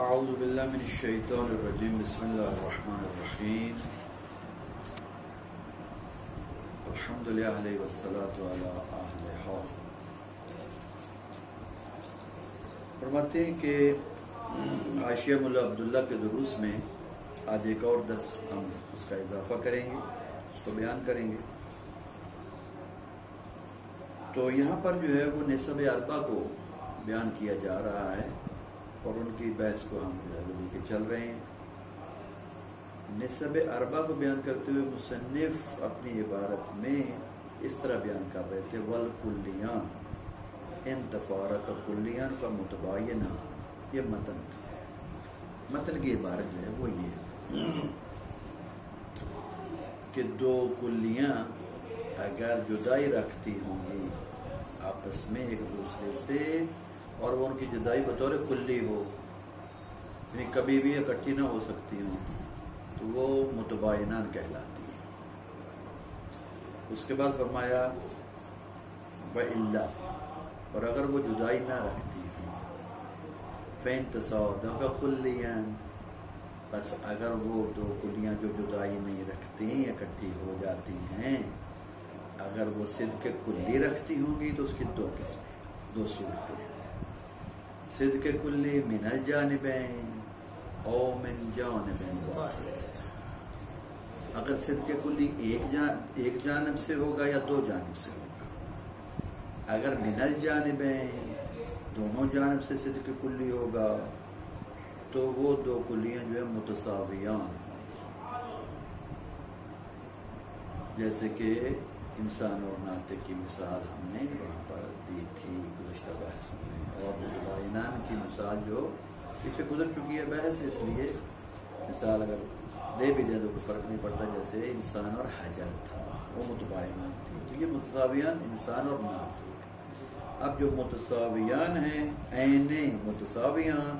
اعوذ باللہ من الشیطان الرجیم بسم اللہ الرحمن الرحیم الحمدللہ والصلاة علی اہلہا۔ فرماتے ہیں کہ حاشیہ مولا عبداللہ کے دروس میں آج ایک اور درس ہم اس کا اضافہ کریں گے، اس کو بیان کریں گے۔ تو یہاں پر جو ہے وہ نسب اربعہ کو بیان کیا جا رہا ہے اور ان کی بحث کو ہم لے کے چل رہے ہیں۔ نسب اربعہ کو بیان کرتے ہوئے مصنف اپنی عبارت میں اس طرح بیان کر رہے تھے والکلیان ان تفارق کلیان فمتباینہ، یہ متن تھا۔ متن کی عبارت جو ہے وہ یہ کہ دو کلیاں اگر جدائی رکھتی ہوں گی آپس میں ایک دوسرے سے اور وہ ان کی جدائی بطور کلی ہو، یعنی کبھی بھی اکٹھی نہ ہو سکتی ہوں، تو وہ متباینان کہلاتی ہے۔ اس کے بعد فرمایا وَإِلَّا، اور اگر وہ جدائی نہ رکھتی ہیں فَإِن تَصَادَقَ كُلِّيًا، بس اگر وہ دو کلیاں جو جدائی نہیں رکھتی اکٹھی ہو جاتی ہیں، اگر وہ صدق کلی رکھتی ہوں گی تو اس کی دو قسمیں، دو صورتیں ہیں۔ صدق کلی من الجانبین او من جانب واحد، اگر صدق کلی ایک جانب سے ہوگا یا دو جانب سے ہوگا۔ اگر من الجانبین دونوں جانب سے صدق کلی ہوگا تو وہ دو کلیاں جو ہے متساویان، جیسے کہ انسان اور ناطق کی مثال ہم نے وہاں پر دی تھی گزشتہ بحث میں، اور متباینان کی مثال جو پیچھے گزر چکی ہے بحث، اس لیے مثال اگر دے بھی دے تو کوئی فرق نہیں پڑتا۔ جیسے انسان اور حجر تھا، وہ متباینان تھی، تو یہ متساویان انسان اور ناطق۔ اب جو متساویان ہیں عین متساویان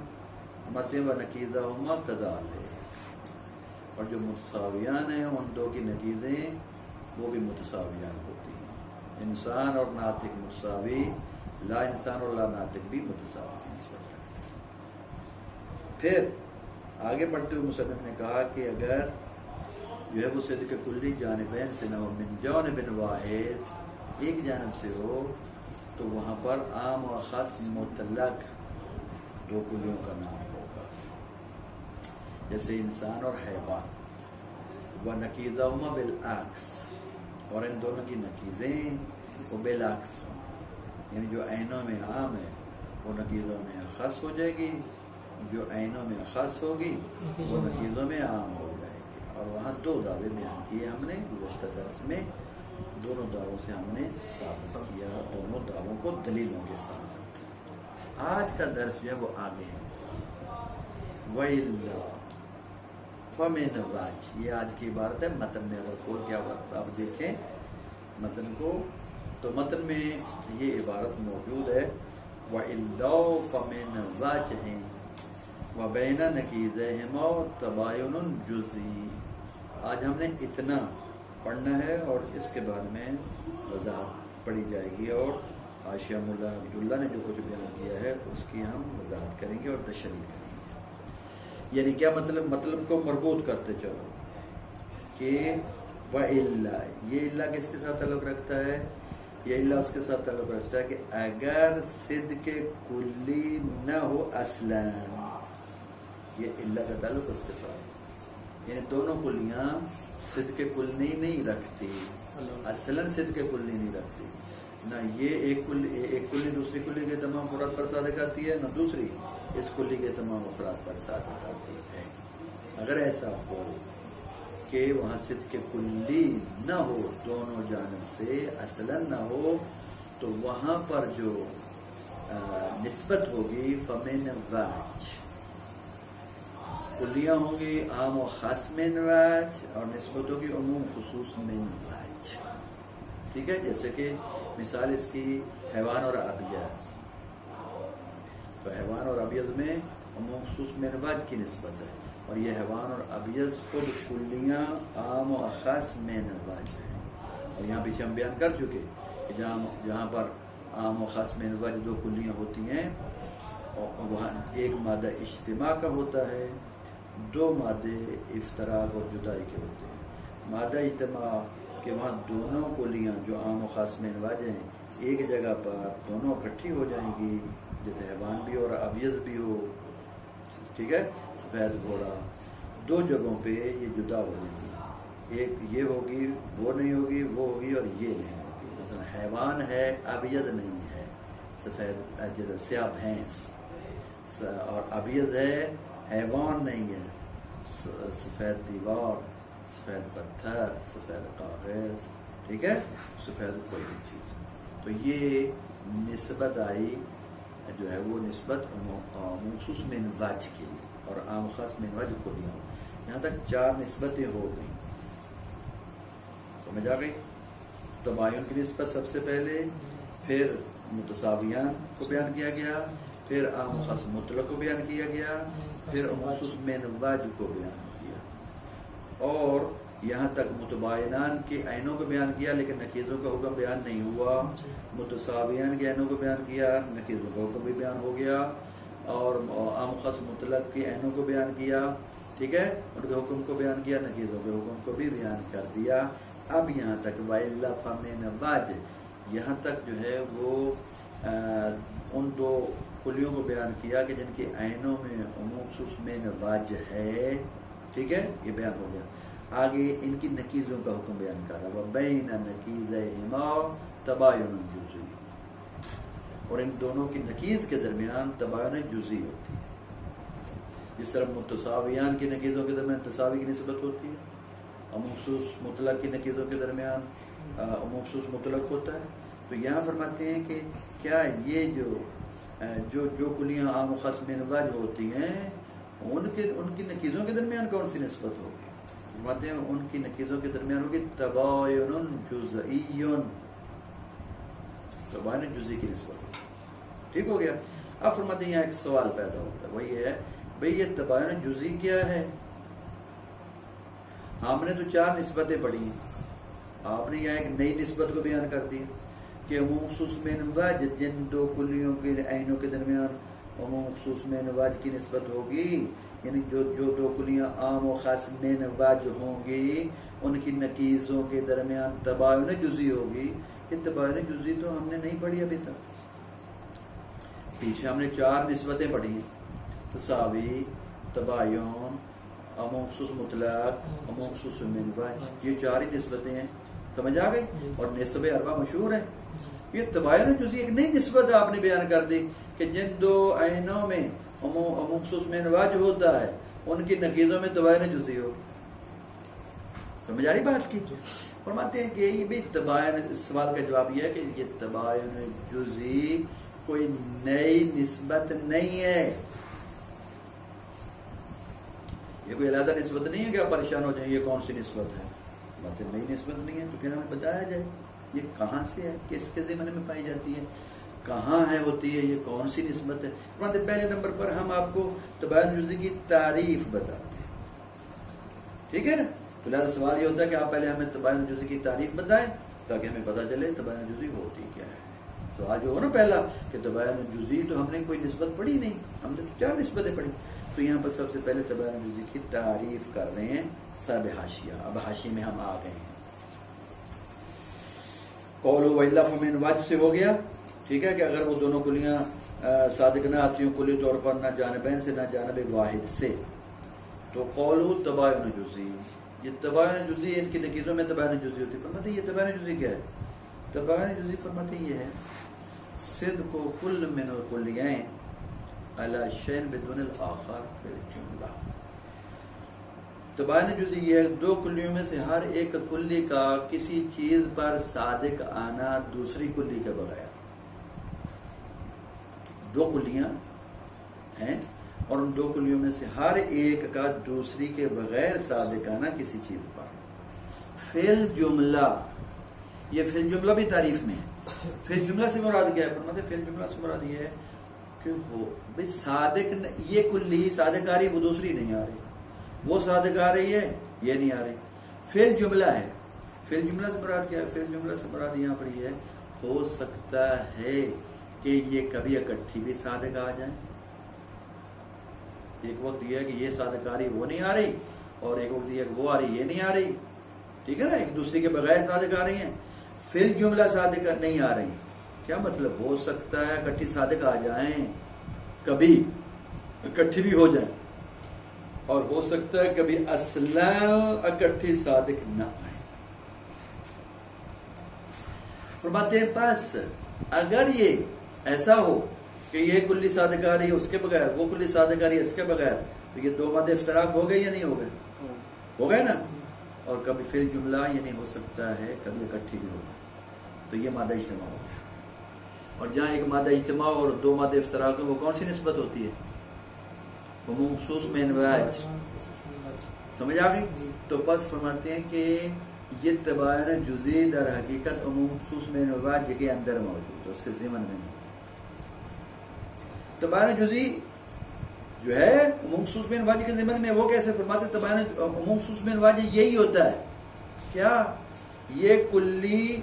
مت و نقیضہما کذالک، اور جو متساویان ہیں ان دو کی نقیضیں وہ بھی متساویان ہوتی ہیں۔ انسان اور ناطق متساوی، لا انسان اور لا ناطق بھی متساوی کی نسبت رکھتے ہیں۔ پھر آگے بڑھتے ہوئے مصنف نے کہا کہ اگر جو ہے وہ صدق کلی جانبین سے نہ ہو، من جانب واحد ایک جانب سے ہو، تو وہاں پر عام و خاص مطلق دو کلیوں کا نام ہوگا، جیسے انسان اور حیوان۔ وَنَقِيضَهُمَا بِالْعَكْسِ، اور ان دونوں کی نقیضیں وہ بالعکس ہوں، یعنی جو عینوں میں عام ہے وہ نقیضوں میں خاص ہو جائے گی، جو عینوں میں خاص ہوگی وہ نقیضوں میں عام ہو جائے گی۔ اور وہاں دو دعوے بیان کیے ہم نے گزشتہ درس میں، دونوں دعووں سے ہم نے ثابت کیا، دونوں دعووں کو دلیلوں کے ساتھ۔ آج کا درس جو ہے وہ آگے ہے وَإِلَّا فَمِنْ وَجْهٍ، یہ آج کی عبارت ہے متن میں۔ اگر کھول کے آپ دیکھیں متن کو تو متن میں یہ عبارت موجود ہے وَإِلَّا فَمِنْ وَجْهٍ وَبَيْنَ نَقِيضَيْهِمَا تَبَايُنٌ جُزْئِي۔ آج ہم نے اتنا پڑھنا ہے اور اس کے بعد میں وضاحت پڑھی جائے گی، اور حاشیہ مولا عبداللہ نے جو کچھ بیان کیا ہے اس کی ہم وضاحت کریں گے اور تشریح کریں گے۔ یعنی کیا مطلب کو مربوط کرتے چلو کہ وَإِلَّا، یہ اللہ کس کے ساتھ تعلق رکھتا ہے؟ یہ اللہ اس کے ساتھ تعلق رکھتا ہے کہ اگر صدق کلی نہ ہو اصلاً، یہ اللہ کا تعلق اس کے ساتھ، یعنی دونوں کلیاں صدق کلی نہیں رکھتی، اصلاً صدق کلی نہیں رکھتی، نہ یہ ایک کلی دوسری کلی کے تمام افراد پر صادق آتی ہے، نہ دوسری اس کلی کے تمام افراد پر صادق آتی ہے۔ اگر ایسا ہو کہ وہاں صدق کلی نہ ہو، دونوں جانب سے اصلاً نہ ہو، تو وہاں پر جو نسبت ہوگی فَمِنْ وَجْهٍ، کلیاں ہوں گی عام و خاص من وجہ، اور نسبت ہوگی عموم خصوص من وجہ۔ ٹھیک ہے، جیسے کہ مثال اس کی حیوان اور ابیض، تو حیوان اور ابیض میں عموم خصوص من وجہ کی نسبت ہے، اور یہ حیوان اور ابیض خود کلیاں عام و خاص من وجہ ہیں۔ اور یہاں پیچھے ہم بیان کر چکے کہ جہاں پر عام و خاص من وجہ دو کلیاں ہوتی ہیں وہاں ایک مادہ اجتماع کا ہوتا ہے، دو مادے افتراق اور جدائی کے ہوتے ہیں۔ مادہ اجتماع کہ وہاں دونوں کلیاں جو عام و خاص میں انواج ہیں ایک جگہ پر دونوں اکٹھی ہو جائیں گی، جیسے حیوان بھی اور ابیض بھی ہو، ٹھیک ہے، سفید گھوڑا، دو جگہوں پہ یہ جدا ہو جائیں گی، ایک یہ ہوگی وہ نہیں ہوگی، وہ ہوگی اور یہ نہیں ہوگی۔ مثلا حیوان ہے ابیض نہیں ہے، سفید جیسے سیاہ بھینس، اور ابیض ہے حیوان نہیں ہے، سفید دیوار، سفید پتھر، سفید کاغذ، ٹھیک ہے، سفید کوئی بھی چیز۔ تو یہ نسبت آئی جو ہے وہ نسبت مخصوص منواج کی اور عام خاص منواج کو دیا، یہاں تک 4 نسبتیں ہو گئیں، سمجھ آ گئی؟ تباین کی نسبت سب سے پہلے، پھر متساویان کو بیان کیا گیا، پھر عام خاص مطلق کو بیان کیا گیا، پھر مخصوص منواج کو بیان کیا، اور یہاں تک متباینان کے عینوں کو بیان کیا لیکن نکیزوں کا حکم بیان نہیں ہوا، متساویان کے عینوں کو بیان کیا، نکیزوں کا حکم بھی بیان ہو گیا، اور عام خاص مطلق کے عینوں کو بیان کیا، ٹھیک ہے، ان کے حکم کو بیان کیا، نکیزوں کے حکم کو بھی بیان کر دیا۔ اب یہاں تک وَإِلَّا فَمِنْ، یہاں تک جو ہے وہ ان 2 کلیوں کو بیان کیا کہ جن کے عینوں میں مخصوص منواج ہے، ٹھیک ہے، یہ بیان ہو گیا۔ آگے ان کی نکیزوں کا حکم بیان کر رہا ہے، وَبَيْنَ نَكِيزَيْهِمَا تَبَايُنٌ جُزْئِيٌّ، اور ان دونوں کی نکیز کے درمیان تباین جزئی ہوتی ہے۔ جس طرح متساویان کی نکیزوں کے درمیان تساوی کی نسبت ہوتی ہے، اور مخصوص مطلق کی نکیزوں کے درمیان مخصوص مطلق ہوتا ہے، تو یہاں فرماتے ہیں کہ کیا یہ جو کلیاں عام و خاص منواج ہوتی ہیں ان کی نکیزوں کے درمیان کون سی نسبت ہوگی؟ فرماتے ہیں ان کی نکیزوں کے درمیان ہوگی تباین جزئی، تباین جزئی کی نسبت ہوگی، ٹھیک ہو گیا۔ اب فرماتے ہیں یہاں ایک سوال پیدا ہوتا ہے، وہ یہ ہے بھئی یہ تباین جزئی کیا ہے؟ ہم نے تو 4 نسبتیں پڑھی ہیں، آپ نے یہاں ایک نئی نسبت کو بیان کر دی کہ مخصوص منواج جن 2 کلیوں کے عینوں کے درمیان مخصوص منواج کی نسبت ہوگی، یعنی جو 2 کلیاں عام و خاص منواج ہوں گی ان کی نکیزوں کے درمیان تباین جزئی ہوگی۔ یہ تباین جزئی تو ہم نے نہیں پڑھی ابھی تک، پیچھے ہم نے 4 نسبتیں پڑھی ہیں، تساوی، تباین، مخصوص مطلق، مخصوص منواج، یہ 4 ہی نسبتیں ہیں، سمجھ آ گئی؟ اور نسب 4 مشہور ہیں۔ یہ تباین جزئی ایک نئی نسبت آپ نے بیان کر دی کہ جن 2 عینوں میں مخصوص منواج ہوتا ہے ان کی نکیزوں میں تباین جزئی ہو، سمجھ آ رہی بات کی؟ فرماتے ہیں کہ یہ بھی تباین، اس سوال کا جواب یہ ہے کہ یہ تباین جزئی کوئی نئی نسبت نہیں ہے، یہ کوئی علیحدہ نسبت نہیں ہے کہ آپ پریشان ہو جائیں یہ کون سی نسبت ہے، باتیں نئی نسبت نہیں ہے، تو پھر ہمیں بتایا جائے یہ کہاں سے ہے، کس کے ضمن میں پائی جاتی ہے، کہاں ہے ہوتی ہے، یہ کون سی نسبت ہے۔ پہلے نمبر پر ہم آپ کو تباین جزئی کی تعریف بتاتے ہیں، ٹھیک ہے نا، تو لہٰذا سوال یہ ہوتا ہے کہ آپ پہلے ہمیں تباین جزئی کی تعریف بتائیں تاکہ ہمیں پتہ چلے تباین جزئی ہوتی کیا ہے۔ سوال جو ہو نا پہلا کہ تباین جزئی تو ہم نے کوئی نسبت پڑھی نہیں، ہم نے 4 نسبتیں پڑھی، تو یہاں پر سب سے پہلے تباین جزئی کی تعریف کر رہے ہیں صاحب حاشیہ۔ اب حاشیے میں ہم آ گئے ہیں، قول وَإِلَّا فَمِنْ سے ہو گیا، ٹھیک ہے، کہ اگر وہ دونوں کلیاں صادق نہ آتی ہوں کلی طور پر، نہ جانبین سے نہ جانب واحد سے، تو قول تباین جزئی، یہ تباین جزئی ان کی نکیزوں میں تباین جزئی ہوتی ہے۔ فرماتے ہیں یہ تباین جزئی کیا ہے؟ تباین جزئی فرماتے ہیں یہ ہے صدق کل من الکلیین علی شیء بدون الاخر فی الجملہ۔ تباین جزئی یہ ہے 2 کلیوں میں سے ہر ایک کلی کا کسی چیز پر صادق آنا دوسری کلی کے بغیر، 2 کلیاں ہیں اور ان 2 کلیوں میں سے ہر ایک کا دوسری کے بغیر صادق آنا کسی چیز پر، فی الجملہ، یہ فی الجملہ بھی تعریف میں ہے۔ فی الجملہ سے مراد کیا ہے؟ فرماتے ہیں فی الجملہ سے مراد یہ ہے کہ وہ بھئی صادق، یہ کلی صادق آ رہی، وہ دوسری نہیں آ رہی، وہ صادق آ رہی ہے، یہ نہیں آ رہی، فی الجملہ ہے۔ فی الجملہ سے مراد کیا ہے؟ فی الجملہ سے مراد یہاں پر یہ ہے ہو سکتا ہے کہ یہ کبھی اکٹھی بھی صادق آ جائیں ایک وقت یہ ہے کہ یہ صادق آ رہی وہ نہیں آ رہی، اور ایک وقت یہ ہے کہ وہ آ رہی یہ نہیں آ رہی، ٹھیک ہے نا، ایک دوسرے کے بغیر صادق آ رہی ہیں، پھر جملہ صادق نہیں آ رہی. کیا مطلب؟ ہو سکتا ہے اکٹھی صادق آ جائیں، کبھی اکٹھی بھی ہو جائیں، اور ہو سکتا ہے کبھی اصلا اکٹھی صادق نہ آئے. فرماتے ہیں پس اگر یہ ایسا ہو کہ یہ کلی صادق آ رہی ہے اس کے بغیر، وہ کلی صادق آ رہی ہے اس کے بغیر، تو یہ دو مادے افتراق ہو گئے یا نہیں ہو گئے؟ ہو گئے نا. اور کبھی فعل جملہ یہ نہیں ہو سکتا ہے، کبھی اکٹھی بھی ہوگا، تو یہ مادہ اجتماع ہو گیا. اور جہاں ایک مادہ اجتماع اور دو مادے افتراق ہے، وہ کون سی نسبت ہوتی ہے؟ عموم خصوص میں انواج. سمجھ آ گئی؟ تو پس فرماتے ہیں کہ یہ تباین جزئی در حقیقت عموم خصوص میں انواج کے اندر موجود ہے، اس کے ضمن میں نہیں. تباین جزئی جو ہے عموم خصوص میں انواج کے ضمن میں، وہ کیسے؟ فرماتے ہیں تباین عموم خصوص میں انواج یہی ہوتا ہے، کیا یہ کلی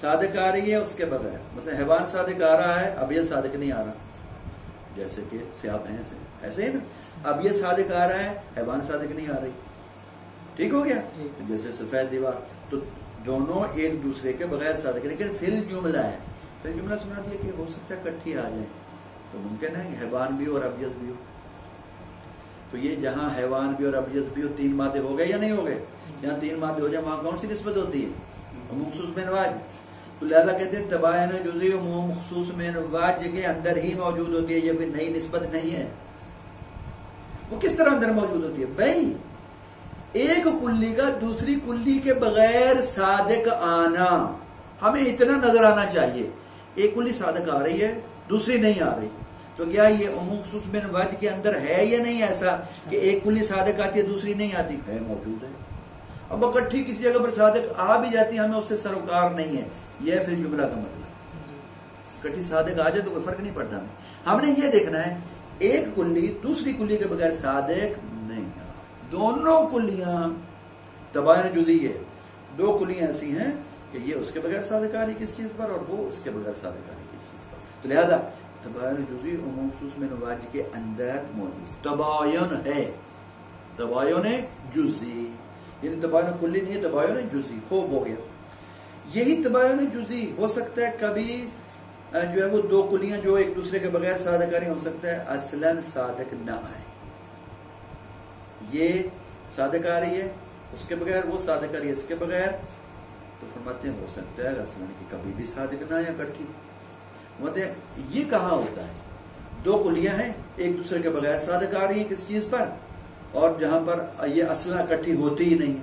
صادق آ رہی ہے اس کے بغیر. مثلا حیوان صادق آ رہا ہے، اب یہ صادق نہیں آ رہا، جیسے کہ سیاب بھینس ہے، ایسے ہی نا. اب یہ صادق آ رہا ہے، حیوان صادق نہیں آ رہی، ٹھیک ہو گیا. جیسے سفید دیوار، تو دونوں ایک دوسرے کے بغیر صادق، لیکن فعل جملہ ہے. فعل جملہ سنا دیا کہ ہو سکتا ہے اکٹھی آ جائیں، تو ممکن ہے حیوان بھی اور ابیض بھی ہو. تو یہ جہاں حیوان بھی اور ابیض بھی ہو، تین مادے ہو گئے یا نہیں ہو گئے؟ جہاں تین مادے ہو جائیں وہاں کون سی نسبت ہوتی ہے؟ عموم خصوص میں انواج. تو لہذا کہتے ہیں تباین جزئی عموم خصوص میں انواج کے اندر ہی موجود ہوتی ہے، یہ کوئی نئی نسبت نہیں ہے. وہ کس طرح اندر موجود ہوتی ہے؟ بھائی ایک کلی کا دوسری کلی کے بغیر صادق آنا ہمیں اتنا نظر آنا چاہیے. ایک کلی صادق آ رہی ہے، دوسری نہیں آ رہی، تو کیا یہ عموم خصوص میں انواج کے اندر ہے یا نہیں ایسا کہ ایک کلی صادق آتی ہے دوسری نہیں آتی؟ ہے، موجود ہے. اب اکٹھی کسی جگہ پر صادق آ بھی جاتی ہے، ہمیں اس سے سروکار نہیں ہے. یہ پھر جملہ کا مطلب اکٹھی صادق آ جائے تو کوئی فرق نہیں پڑتا. ہم نے یہ دیکھنا ہے ایک کلی دوسری کلی کے بغیر صادق نہیں ہے. دونوں کلیاں تباین جزئی ہے، دو کلیاں ایسی ہیں کہ یہ اس کے بغیر صادق آ رہی کس چیز پر، اور وہ اس کے بغیر صادق آ رہی کس چیز پر. تو لہذا تباین جزئی عموم خصوص میں انواج کے اندر موجود تباین ہے. تباین جزئی یعنی تباین کلی نہیں ہے، تباین جزئی. خوب ہو گیا. یہی تباین جزئی ہو سکتا ہے کبھی جو ہے وہ دو کلیاں جو ایک دوسرے کے بغیر صادق آ رہی، ہو سکتا ہے اصلاً صادق نہ آئے. یہ صادق آ رہی ہے اس کے بغیر، وہ صادق آ رہی ہے اس کے بغیر، تو فرماتے ہیں ہو سکتا ہے اصلاً کہ کبھی بھی صادق نہ آئے اکٹھی. فرماتے ہیں یہ کہاں ہوتا ہے؟ دو کلیاں ہیں ایک دوسرے کے بغیر صادق آ رہی ہیں کس چیز پر، اور جہاں پر یہ اصلاً اکٹھی ہوتی ہی نہیں.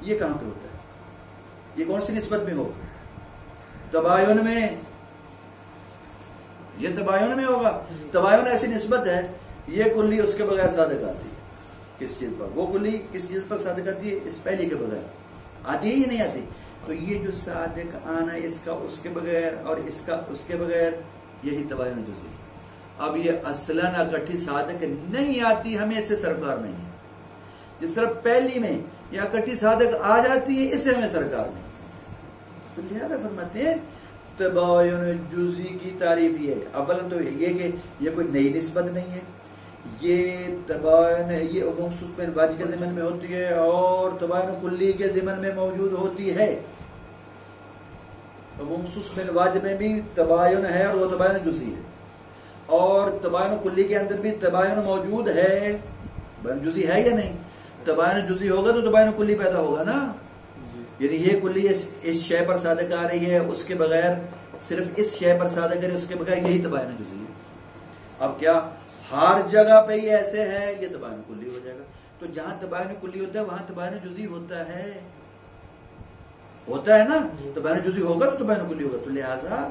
یہ کہاں پہ ہوتا ہے؟ یہ کون سی نسبت میں ہو؟ تباین میں. یہ تباین میں ہوگا. تباین ایسی نسبت ہے یہ کلی اس کے بغیر صادق آتی ہے کس چیز پر، وہ کلی کس چیز پر صادق آتی ہے؟ اس پہلی کے بغیر آتی ہے یا نہیں آتی. تو یہ جو صادق آنا اس کا اس کے بغیر اور اس کا اس کے بغیر، یہی تباین جزئی. اب یہ اصلاً اکٹھی صادق نہیں آتی، ہمیں اس سے سرکار نہیں ہے. جس طرح پہلی میں یہ اکٹھی صادق آ جاتی ہے، اس سے ہمیں سرکار نہیں ہے. تو لہذا فرماتے ہیں تباین جزئی کی تعریف یہ ہے. اولا تو یہ کہ یہ کوئی نئی نسبت نہیں ہے، یہ تباین یہ عموم خصوص میں انواج کے ضمن میں ہوتی ہے اور تباین کلی کے ضمن میں موجود ہوتی ہے. عموم خصوص میں انواج میں بھی تباین ہے اور وہ تباین جزئی ہے، اور تباین کلی کے اندر بھی تباین موجود ہے. تباین جزئی ہے یا نہیں؟ تباین جزئی ہوگا تو تباین کلی پیدا ہوگا نا. یعنی یہ کلی اس شے پر صادق آ رہی ہے، اس کے بغیر صرف اس شے پر صادق آ رہی ہے، اس کے بغیر، یہی تباین جزئی ہے. اب کیا ہر جگہ پہ یہ ایسے ہے؟ یہ تباین کلی ہو جائے گا. تو جہاں تباین کلی ہوتا ہے وہاں تباین جزئی ہوتا ہے نا. تباین جزئی ہوگا تو تباین کلی ہوگا. تو لہذا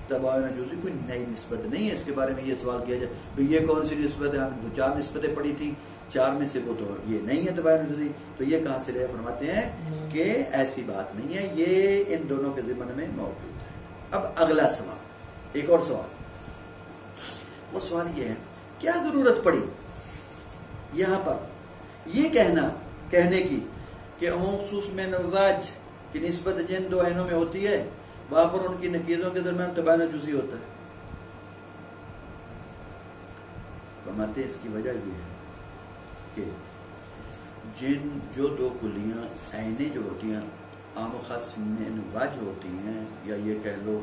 تباین جزئی کوئی نئی نسبت نہیں ہے. اس کے بارے میں یہ سوال کیا جائے تو یہ کون سی نسبت ہے؟ ہم نے 4 نسبتیں پڑھی تھی، 4 میں سے وہ تو یہ نہیں ہے تباین جزئی. تو یہ کہاں سے لے؟ فرماتے ہیں کہ ایسی بات نہیں ہے، یہ ان دونوں کے ضمن میں موجود ہے. اب اگلا سوال، ایک اور سوال. وہ سوال یہ ہے کیا ضرورت پڑی یہاں پر یہ کہنے کی کہ عموم خصوص میں انواج کی نسبت جن دو عینوں میں ہوتی ہے وہاں پر ان کی نقیضوں کے درمیان تباین جزئی ہوتا ہے. فرماتے ہیں اس کی وجہ یہ ہے کہ جو دو کلیاں عینیں جو ہوتی ہیں عام و خاص من وجہ ہوتی ہیں، یا یہ کہہ لو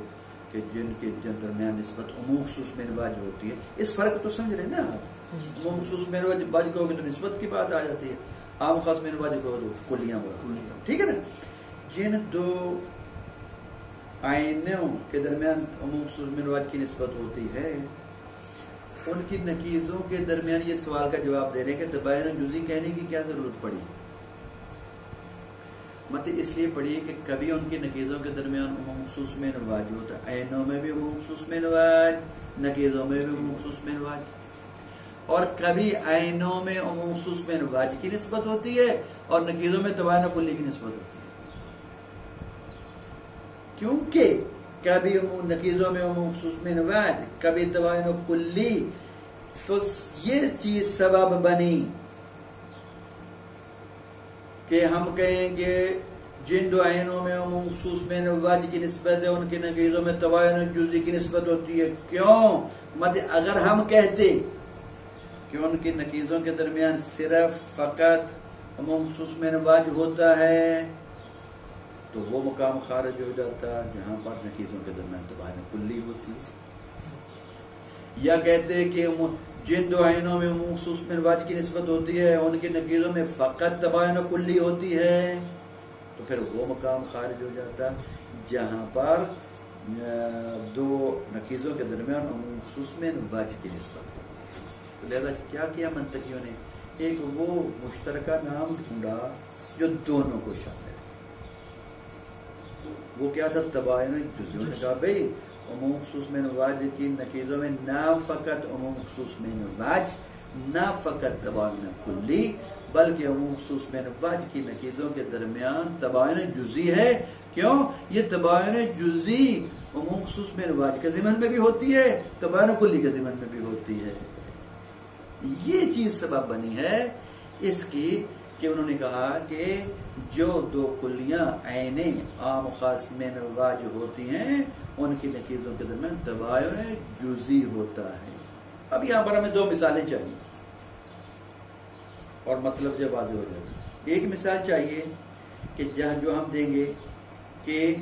کہ جن کے درمیان نسبت عموم خصوص من وجہ ہوتی ہے، اس فرق تو سمجھ رہے ہیں نا آپ؟ عموم خصوص من وجہ کہو گے تو نسبت کی بات آ جاتی ہے، عام و خاص من وجہ کہو تو کلیاں مراد، ٹھیک ہے نا؟ جن دو آئینوں کے درمیان عموم خصوص من وجہ کی نسبت ہوتی ہے، ان کی نقیضوں کے درمیان یہ سوال کا جواب دینے کے تباین جزئی کہنے کی کیا ضرورت پڑی؟ مطلب اس لیے پڑھی کہ کبھی ان کی نقیضوں کے درمیان عموم خصوص من وجہ ہوتا ہے، عینوں میں بھی عموم خصوص من وجہ، نقیضوں میں بھی عموم خصوص من وجہ، اور کبھی عینوں میں عموم خصوص من وجہ کی نسبت ہوتی ہے اور نقیضوں میں تباین کلی کی نسبت ہوتی ہے، کیونکہ کبھی نقیضوں میں عموم خصوص من وجہ، کبھی تباین کلی، تو یہ چیز سبب بنی کہ ہم کہیں گے جن دو عینوں میں عموم خصوص من وجہ کی نسبت ہے ان کے نقیضوں میں تباین جزئی کی نسبت ہوتی ہے۔ کیوں؟ مطلب اگر ہم کہتے کہ ان کی نقیضوں کے درمیان صرف فقط عموم خصوص من وجہ ہوتا ہے تو وہ مقام خارج ہو جاتا جہاں پر نقیضوں کے درمیان تباین کلی ہوتی ہے، یا کہتے کہ جن دو عینوں میں عموم خصوص من وجہ کی نسبت ہوتی ہے ان کی نقیضوں میں فقط تباین کلی ہوتی ہے تو پھر وہ مقام خارج ہو جاتا جہاں پر دو نقیضوں کے درمیان عموم خصوص من وجہ کی نسبت ہوتی ہے۔ تو لہذا کیا منطقیوں نے ایک وہ مشترکہ نام ڈھونڈا جو دونوں کو شامل، وہ کیا تھا؟ تباین جزئی۔ نے کہا بھئی عموم خصوص من وجہ کی نقیضوں میں نہ فقط عموم خصوص من وجہ، نہ فقط تباین کلی، بلکہ عموم خصوص من وجہ کی نقیضوں کے درمیان تباین جزئی ہے۔ کیوں؟ یہ تباین جزئی عموم خصوص من وجہ کے ضمن میں بھی ہوتی ہے، تباین کلی کے ضمن میں بھی ہوتی ہے۔ یہ چیز سبب بنی ہے اس کی کہ انہوں نے کہا کہ جو دو کلیاں عینیں عام و خاص من وجہ ہوتی ہیں ان کی نقیضوں کے درمیان تباین جزئی ہوتا ہے۔ اب یہاں پر ہمیں دو مثالیں چاہیے اور مطلب جب واضح ہو جائے گا۔ ایک مثال چاہیے کہ جو ہم دیں گے کہ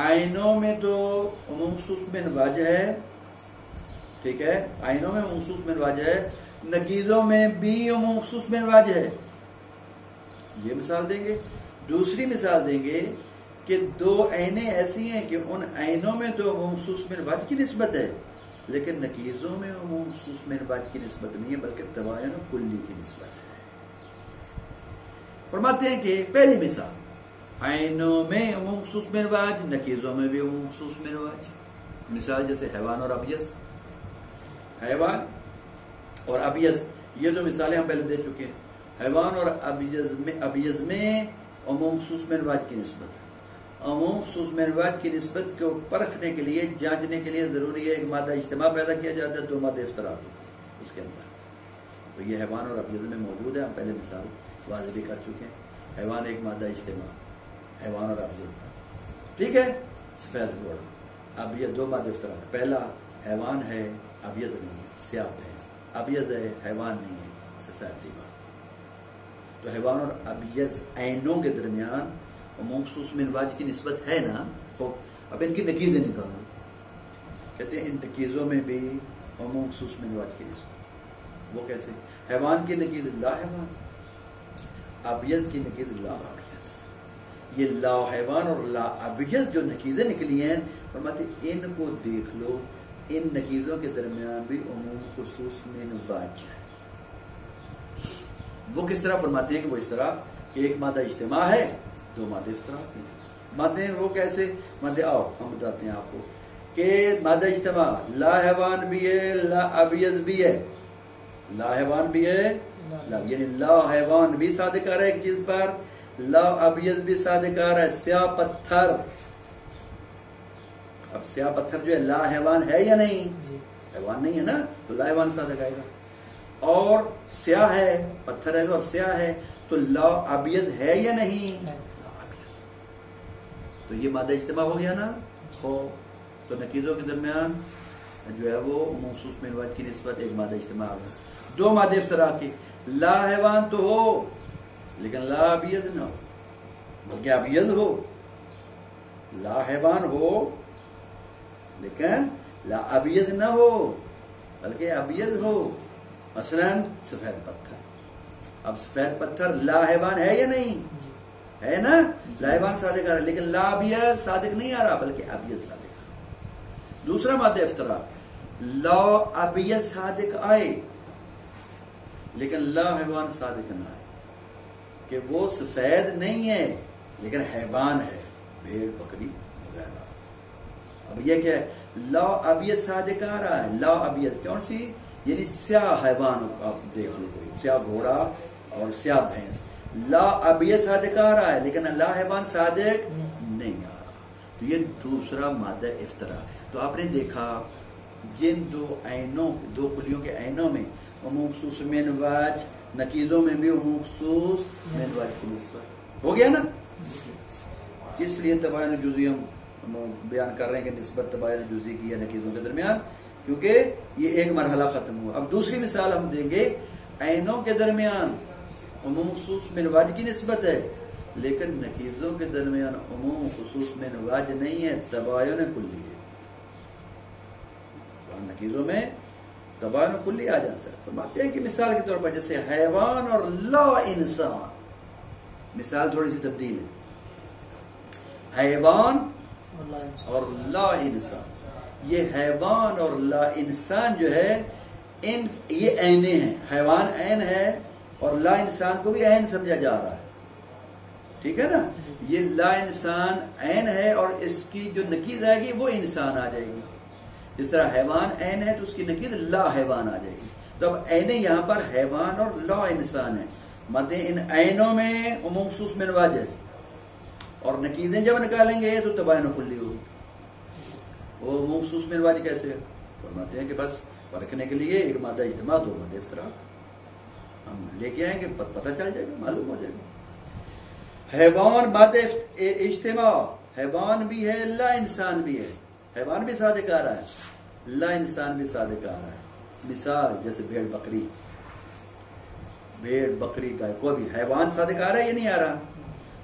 آئینوں میں تو عموم خصوص من وجہ ہے، ٹھیک ہے، آئینوں میں عموم خصوص من وجہ ہے، نقیضوں میں بھی عموم خصوص من وجہ ہے، یہ مثال دیں گے۔ دوسری مثال دیں گے کہ دو عینیں ایسی ہیں کہ ان عینوں میں تو عموم خصوص من وجہ کی نسبت ہے لیکن نقیضوں میں عموم خصوص من وجہ کی نسبت نہیں ہے بلکہ تباین کلی کی نسبت ہے۔ فرماتے ہیں کہ پہلی مثال عینوں میں عموم خصوص من وجہ، نقیضوں میں بھی عموم خصوص من وجہ، مثال جیسے حیوان اور ابیض، حیوان اور ابیض، یہ دو مثالیں ہم پہلے دے چکے ہیں۔ حیوان اور ابیض میں عموم خصوص من وجہ کی نسبت ہے، عموم خصوص من وجہ کی نسبت کو پرکھنے کے لیے، جانچنے کے لیے ضروری ہے ایک مادہ اجتماع پیدا کیا جاتا ہے، دو مادہ افتراق اس کے اندر، تو یہ حیوان اور ابیض میں موجود ہے، ہم پہلے مثال واضح بھی کر چکے ہیں۔ حیوان ایک مادہ اجتماع، حیوان اور ابیض کا، ٹھیک ہے، سفید گھوڑا، ابیض دو مادہ افتراق، پہلا حیوان ہے ابیض نہیں ہے، سیاہ بھینس، ابیض ہے حیوان نہیں ہے، سفید دیوار۔ تو حیوان اور ابیض عینوں کے درمیان عموم خصوص من وجہ کی نسبت ہے نا، اب ان کی نقیضیں نکالو، کہتے ہیں ان نقیضوں میں بھی عموم خصوص من وجہ کی نسبت، وہ کیسے؟ حیوان کی نقیض لا حیوان، ابیض کی نقیض لا ابیض، یہ لا حیوان اور لا ابیض جو نقیضیں نکلی ہیں فرماتے ان کو دیکھ لو، ان نقیضوں کے درمیان بھی عموم خصوص من وجہ ہے۔ وہ کس طرح فرماتے ہیں کہ وہ اس طرح کہ ایک مادہ اجتماع ہے، دو مادہ افتراق ہے۔ مادے وہ کیسے؟ مادے آؤ ہم بتاتے ہیں آپ کو کہ مادہ اجتماع لا حیوان بھی ہے، لا ابیض بھی ہے، لا حیوان بھی ہے، یعنی لا حیوان بھی صادقار ہے ایک چیز پر، لا ابیض بھی صادقار ہے، سیاہ پتھر، اب سیاہ پتھر جو ہے لا حیوان ہے یا نہیں؟ حیوان نہیں ہے نا، تو لا حیوان صادق آئے گا، اور سیاہ ہے، پتھر ہے اور سیاہ ہے، تو لا ابیض ہے یا نہیں؟ لا ابیض، تو یہ مادہ اجتماع ہو گیا نا، تو نقیضوں کے درمیان جو ہے وہ عموم خصوص من وجہ کی نسبت ایک مادہ اجتماع ہے۔ دو مادے افتراق کے، لا حیوان تو ہو لیکن لا ابید نہ ہو، بلکہ ابید ہو، لا حیوان ہو لیکن لا ابید نہ ہو بلکہ ابید ہو. مثلا سفید پتھر، اب سفید پتھر لا حیوان ہے یا نہیں ہے نا، لا حیوان صادق آ رہا ہے لیکن لا ابید صادق نہیں آ رہا بلکہ ابید صادق آ رہا. دوسرا مادہ افتراق، لا ابید صادق آئے لیکن لا حیوان صادق نہ آئے، کہ وہ سفید نہیں ہے لیکن حیوان ہے، بھیڑ بکری وغیرہ. اب یہ کیا ہے، لا ابید صادق آ رہا ہے، لا ابید کون سی، یعنی سیاہ حیوان آپ دیکھ لو، کوئی سیاہ گھوڑا اور سیاہ بھینس، لا ابید صادق آ رہا ہے لیکن لا حیوان صادق نہیں آ رہا. تو یہ دوسرا مادہ افتراق. تو آپ نے دیکھا جن دو عینوں، دو کلیوں کے عینوں میں عموم خصوص من واج، نکیزوں میں بھی عموم خصوص من واج کی نسبت ہو گیا نا. اس لیے تباین جزئی ہم بیان کر رہے ہیں کہ نسبت تباین جزئی کی ہے نکیزوں کے درمیان، کیونکہ یہ ایک مرحلہ ختم ہوا. اب دوسری مثال ہم دیں گے، عینوں کے درمیان عموم خصوص من واج کی نسبت ہے لیکن نکیزوں کے درمیان عموم خصوص من واج نہیں ہے، تباین کلی ہے. نکیزوں میں تباین کلی آ جاتا ہے. فرماتے ہیں کہ مثال کے طور پر جیسے حیوان اور لا انسان، مثال تھوڑی سی تبدیل ہے، حیوان اور لا انسان. یہ حیوان اور لا انسان جو ہے یہ عینیں ہیں، حیوان عین ہے اور لا انسان کو بھی عین سمجھا جا رہا ہے، ٹھیک ہے نا. یہ لا انسان عین ہے اور اس کی جو نکیز آئے گی وہ انسان آ جائے گی. اس طرح حیوان عین ہے تو اس کی نکیز لا حیوان آ جائے گی. تو اب عینیں یہاں پر حیوان اور لا انسان ہے، مدے ان عینوں میں عموم خصوص من واج ہے اور نکیزیں جب نکالیں گے تو تباین کلی ہوگی. وہ عموم خصوص من واج کیسے ہے؟ فرماتے ہیں کہ بس پرکھنے کے لیے ایک مادہ اجتماع، دو مادہ افتراق ہم لے کے آئیں گے، پتہ چل جائے گا، معلوم ہو جائے گا. حیوان مادہ اجتماع، حیوان بھی ہے لا انسان بھی ہے، حیوان بھی صادق آ رہا ہے لا انسان بھی صادق آ رہا ہے. مثال جیسے بھیڑ بکری، بھیڑ بکری گائے، کوئی بھی حیوان صادق آ رہا ہے یا نہیں آ رہا،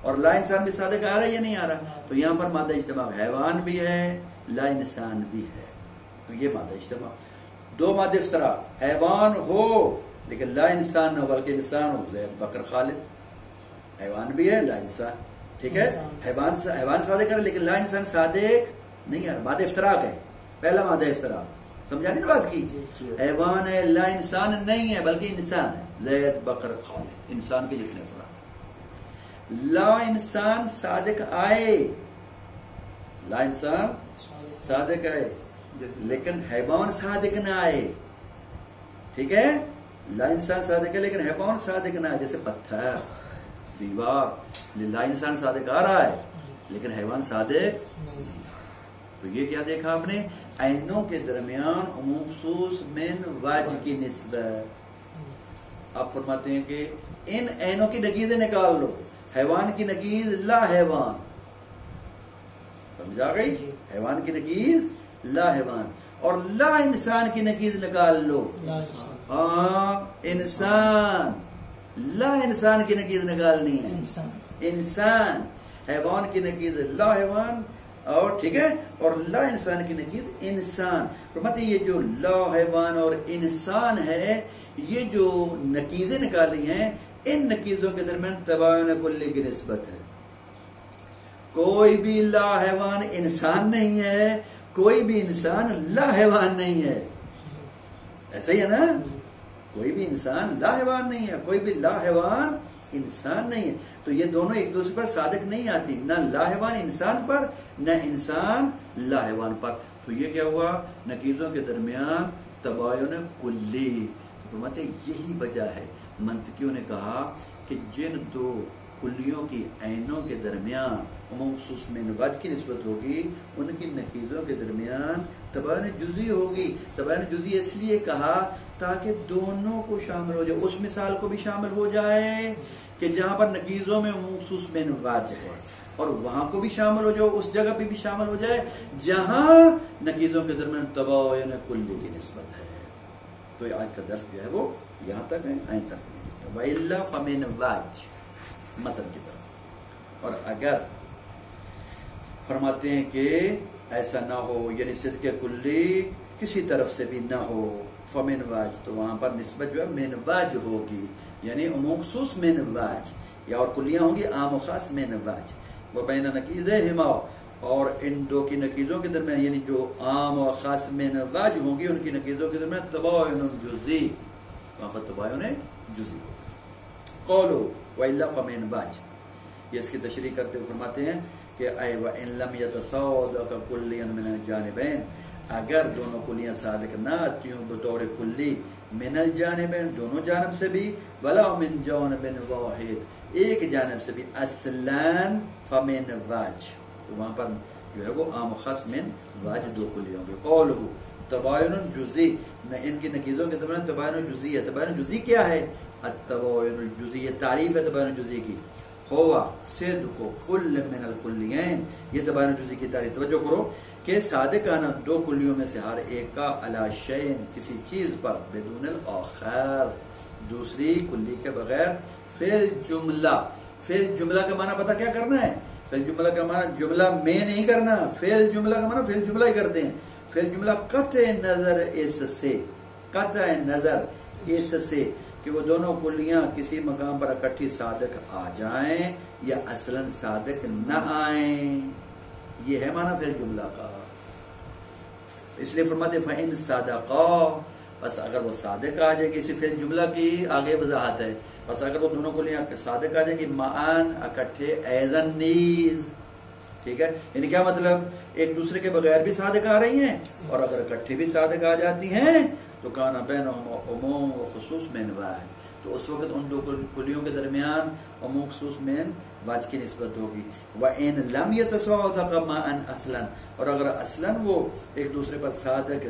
اور لا انسان بھی صادق آ رہا ہے یا نہیں آ رہا. تو یہاں پر مادہ اجتماع حیوان بھی ہے لا انسان بھی ہے، تو یہ مادہ اجتماع. دو مادہ افتراق، حیوان ہو لیکن لا انسان نہ ہو بلکہ انسان ہو، زید بکر خالد، حیوان بھی ہے لا انسان، ٹھیک ہے. حیوان صادق ہے لیکن لا انسان صادق نہیں ہے، مادہ افتراق ہے. پہلا مادہ افتراق سمجھا نہیں نا بات کی، حیوان ہے لا انسان نہیں ہے بلکہ انسان ہے، زید بکر خالد، انسان کے جتنے افراد. لا انسان صادق آئے، لا انسان صادق آئے لیکن حیوان صادق نہ آئے، ٹھیک ہے. لا انسان صادق ہے لیکن حیوان صادق نہ آئے، جیسے پتھر، دیوار، لا انسان صادق آ رہا ہے لیکن حیوان صادق نہیں. تو یہ کیا دیکھا آپ نے، عینوں کے درمیان عموم خصوص من واج کی نسبت. آپ فرماتے ہیں کہ ان عینوں کی نکیزیں نکال لو، حیوان کی نکیز لا حیوان، سمجھا گئی، حیوان کی نکیز لا حیوان، اور لا انسان کی نکیز نکال لو، ہاں انسان، لا انسان کی نکیز نکالنی ہے انسان، حیوان کی نکیز لا حیوان، اور ٹھیک ہے، اور لا انسان کی نکیز انسان. فرماتے یہ جو لا حیوان اور انسان ہے، یہ جو نکیزیں نکالی ہیں ان نکیزوں کے درمیان تباین کلی کی نسبت ہے. کوئی بھی لا حیوان انسان نہیں ہے، کوئی بھی انسان لا حیوان نہیں ہے، ایسا ہی ہے نا. کوئی بھی انسان لا حیوان نہیں ہے، کوئی بھی لا حیوان انسان نہیں ہے. تو یہ دونوں ایک دوسرے پر صادق نہیں آتی، نہ لا حیوان انسان پر نہ انسان لا حیوان پر. تو یہ کیا ہوا، نکیزوں کے درمیان تباین کلی. فرماتے یہی وجہ ہے، منطقیوں نے کہا کہ جن دو کلیوں کی عینوں کے درمیان عموم خصوص من واج کی نسبت ہوگی، ان کی نکیزوں کے درمیان تباین جزئی ہوگی. تباین جزئی اس لیے کہا تاکہ دونوں کو شامل ہو جائے، اس مثال کو بھی شامل ہو جائے کہ جہاں پر نکیزوں میں عموم خصوص من واج ہے، اور وہاں کو بھی شامل ہو جائے، اس جگہ پہ بھی شامل ہو جائے جہاں نکیزوں کے درمیان تباین کلی کی نسبت ہے. تو آج کا درس جو ہے وہ یہاں تک ہے، آئیں تک وَإِلَّا فَمِنْ وَاج متن کی طرف. اور اگر فرماتے ہیں کہ ایسا نہ ہو، یعنی صدق کلی کسی طرف سے بھی نہ ہو، فمن واج، تو وہاں پر نسبت جو ہے من واج ہوگی، یعنی عموم خصوص من واج، یا اور کلیاں ہوں گی عام و خاص من واج. وہ بین نقیضہما، اور ان دو کی نقیضوں کے درمیان، یعنی جو عام و خاص من واج ہوں گی ان کی نقیضوں کے درمیان تباین جزئی، وہاں پر تباین جزئی. قولو وَإِلَّا فَمِنْ واج، یہ اس کی تشریح کرتے ہوئے فرماتے ہیں کہ اے وَإِن لَمْ يَتَصَادَقَ كُلِّيًا مِنَ الْجَانِبَيْنِ، اگر دونوں کلیاں صادق نہ آتی ہوں بطور کلی من الجانبین دونوں جانب سے بھی، ولا من جانب واحد ایک جانب سے بھی، اصلاً فمن واج، تو وہاں پر جو ہے وہ عام و خاص من واج دو کلیوں گے. قولہ تباین جزئی، ان کی نقیضوں کے درمیان تباین جزئی ہے. تباین جزئی کیا ہے؟ التباین الجزئی، یہ تعریف ہے تباین جزئی کی. ہوا صدق کل من الکلین، یہ تباین جزئی کی تعریف. توجہ کرو کہ صادق آنا دو کلیوں میں سے ہر ایک کا علی شیء کسی چیز پر، بدون الاخر دوسری کلی کے بغیر، فی الجملہ. فی الجملہ کا معنی پتہ کیا کرنا ہے؟ فی الجملہ کا معنی جملہ میں نہیں کرنا، فی الجملہ کا معنی فی الجملہ ہی کرتے ہیں. فی الجملہ قطع نظر اس سے، قطع نظر اس سے کہ وہ دونوں کلیاں کسی مقام پر اکٹھی صادق آ جائیں یا اصلاً صادق نہ آئیں، یہ ہے معنی فی الجملہ کا. اس لیے فرماتے فَإِن صَدَقَا، بس اگر وہ صادق آ جائے گی، اسی فی الجملہ کی آگے وضاحت ہے، بس اگر وہ دونوں کلیاں صادق آ جائیں گی معاً اکٹھے ایزن نیز، ٹھیک ہے، یعنی کیا مطلب؟ ایک دوسرے کے بغیر بھی صادق آ رہی ہیں اور اگر اکٹھے بھی صادق آ جاتی ہیں تو کانا بینہما عموم و خصوص من واج، تو اس وقت ان دو کلیوں کے درمیان عموم خصوص من واج کی نسبت ہوگی. وَإِن لَمْ يَتَصَادَقَا مَعًا أَصْلًا، اور اگر اصلاً وہ ایک دوسرے پر صادق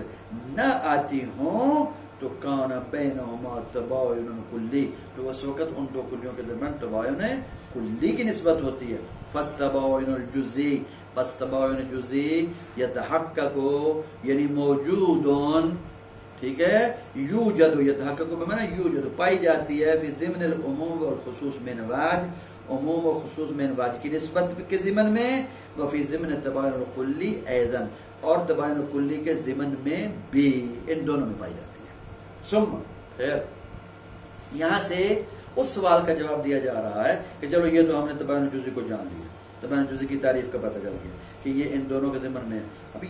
نہ آتی ہوں تو کانا بینہما تباین کلی، تو اس وقت ان دو کلیوں کے درمیان تباین کلی کی نسبت ہوتی ہے. فَالتَّبَايُنُ الْجُزِّي، پس تباین جزئی یتحقق، یعنی موجودون، ٹھیک ہے، یوجد، یتحقق بمعنی یوجد، پائی جاتی ہے، فی ضمن العموم والخصوص من واج، عموم و خصوص من واج کی نسبت کے ضمن میں، وفی ضمن تباین الکلی ایضاً، اور تباین الکلی کے ضمن میں بھی، ان دونوں میں پائی جاتی ہے. ثم خیر، یہاں سے اس سوال کا جواب دیا جا رہا ہے کہ چلو یہ تو ہم نے تباین جزئی کو جان لیا، تباین جزئی کی تعریف کا پتہ چل گیا کہ یہ ان دونوں کے ضمن میں ہے. اب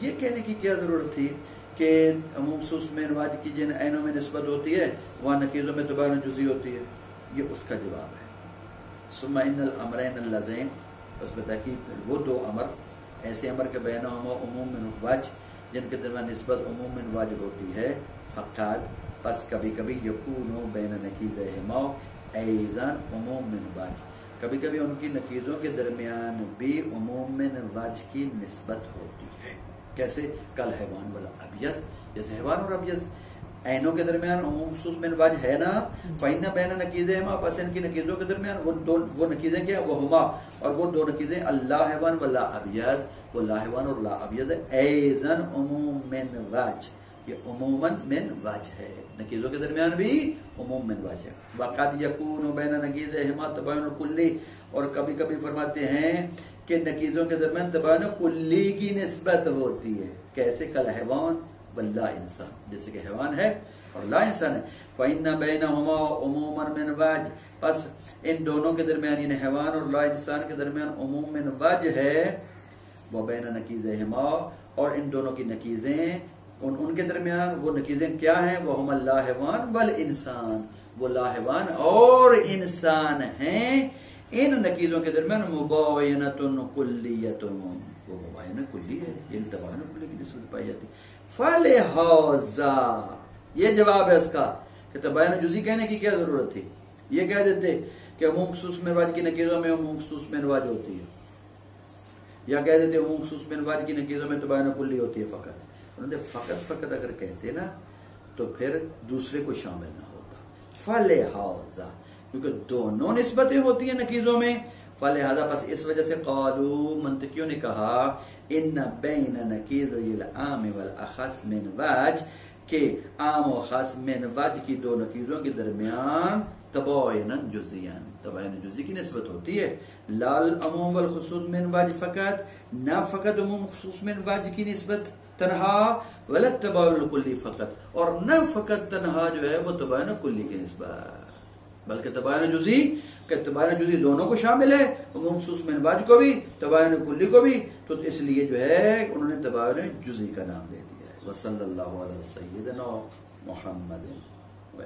یہ کہنے کی کیا ضرورت تھی کہ عموم خصوص من واج کی جن عینوں میں نسبت ہوتی ہے وہاں نقیضوں میں تباین جزئی ہوتی ہے؟ یہ اس کا جواب ہے. ثم ان الامرین اللذین، اس پہ تحقیق وہ دو امر، ایسے امر کے بینہما عموم من واج، جن کے درمیان نسبت عموم من واج ہوتی ہے، فقط پس کبھی کبھی یکونو بین نقیضہما ایضاً عموم من واج، کبھی کبھی ان کی نقیضوں کے درمیان بھی عموم من واج کی نسبت ہوتی ہے. کیسے؟ کل حیوان والا ابیض، جیسے حیوان اور ابیض عینوں کے درمیان عموم خصوص من واج ہے نا، فإن بین نقیضہما، پس ان کی نقیضوں کے درمیان وہ نقیضیں کیا؟ وہ ہما، اور وہ دو نقیضیں اللہ حیوان ولا ابیض، وہ لا حیوان اور لا ابیض ہے، ایضاً عموم من واج، یہ عموماً من واج ہے، نقیضوں کے درمیان بھی عموم من واج ہے. وقد یکون بین نقیضہما تباین کلی، اور کبھی کبھی فرماتے ہیں کہ نقیضوں کے درمیان تباین کلی کی نسبت ہوتی ہے. کیسے؟ کل حیوان واللا انسان، جیسے کہ حیوان ہے اور لا انسان ہے. فإن بینہما عموما من واج، پس ان دونوں کے درمیان، یعنی حیوان اور لا انسان کے درمیان عموم من واج ہے. وہ بین نقیضہما، اور ان دونوں کی نقیضیں ان کے درمیان وہ نقیضیں کیا ہیں؟ وہ ہم لا حیوان والانسان، وہ لا حیوان اور انسان ہیں. ان نقیضوں کے درمیان مباینۃ کلیۃ، وہ مباینہ کلی ہے، یعنی تباین کلی کی نسبت پائی جاتی. فلہذا، یہ جواب ہے اس کا کہ تباین جزئی کہنے کی کیا ضرورت تھی؟ یہ کہہ دیتے کہ عموم خصوص من واج کی نقیضوں میں عموم خصوص من واج ہوتی ہے، یا کہہ دیتے عموم خصوص من واج کی نقیضوں میں تباین کلی ہوتی ہے. فقط اگر کہتے نا تو پھر دوسرے کو شامل نہ ہوتا. فلہذا، کیونکہ دونوں نسبتیں ہوتی ہیں نقیضوں میں، فلہذا پس اس وجہ سے قالو، منطقیوں نے کہا، ان بین نقیضی العام والاخص من واج، کہ عام و خاص من وجہ کی دو نکیروں کے درمیان تباین جزیان، تباین جزی کی نسبت ہوتی ہے. لال عموم والخصوص من وجہ فقط، نہ فقط عموم خصوص من وجہ کی نسبت تنہا، ولا تباین الکلی فقط، اور نہ فقط تنہا جو ہے وہ تباین کلی کی نسبت، بلکہ تباین جزی کہ تباین جزی دونوں کو شامل ہے، عموم خصوص من وجہ کو بھی، تباین کلی کو بھی. تو اس لیے جو ہے انہوں نے تباین جزی کا نام دے دیا ہے. وصلی اللہ علیہ سیدنا محمد و